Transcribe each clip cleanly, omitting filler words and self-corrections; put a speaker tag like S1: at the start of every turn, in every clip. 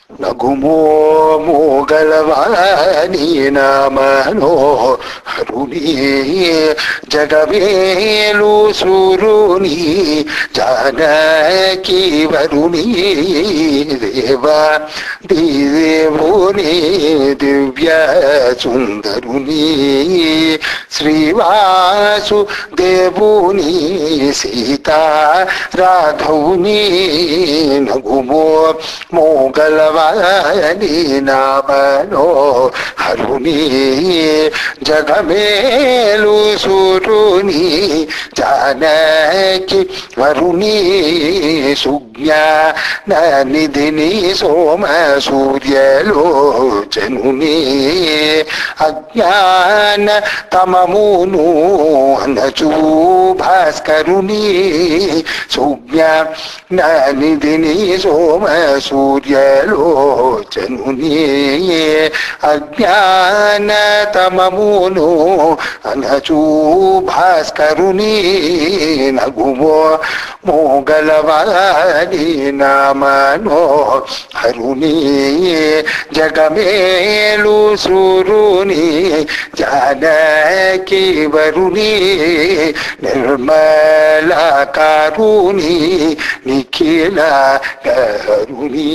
S1: నగుమో మోగలవాణి నామనో హరుని జగమేలు సూరుని జానకి వరుని దేవా దేవుని దివ్య సుందరుని శ్రీవాసు దేవుని సీతా రాఘవుని నగుమో మోగలవాణి నామనో హరుని జగమేలు సూరుని జానకి వరుని సుజ్ఞాన నిధిని సోమ సూర్యలోచనుని అజ్ఞాన తమమును అనచూ భాస్కరుని సుజ్ఞాన నిధిని సోమ సూర్యలోచనుని అజ్ఞాన తమమును అనచూ భాస్కరుని నగుమో మోగలవాణి నామనో హరుని జగమేలు సూరుని జానకి వరుని నిర్మలకారుని నిఖిల కరుని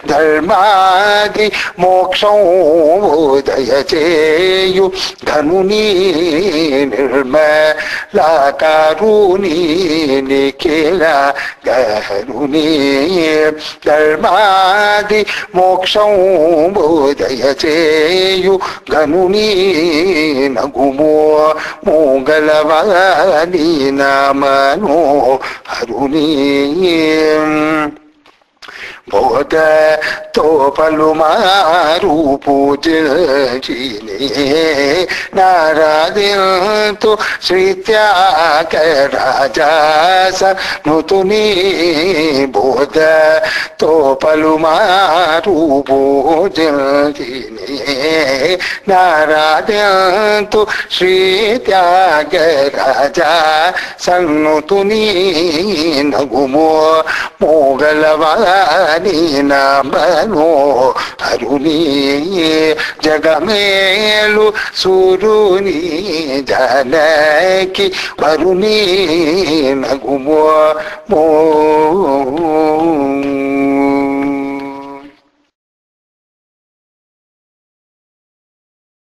S1: ధర్మాది మోక్షం దయచేయు ధనుని నిర్మలకారుని నిఖిల కరుని ధర్మాది మోక్షం దయచేయు ఘనుని నగుమో మోగలవాణి నామనో హరుని బోధ తో పలుమారు పూజినే నారాదింతు శ్రీత్యాగరాజాస నుతుని బోధ తో పలుమారు పూజినే నారాదింతు శ్రీత్యాగరాజా సన్నుతుని నగుమో మోగలవాణి నామనో హరుని జగమేలు సూరుని జానకి వరుని నగుమో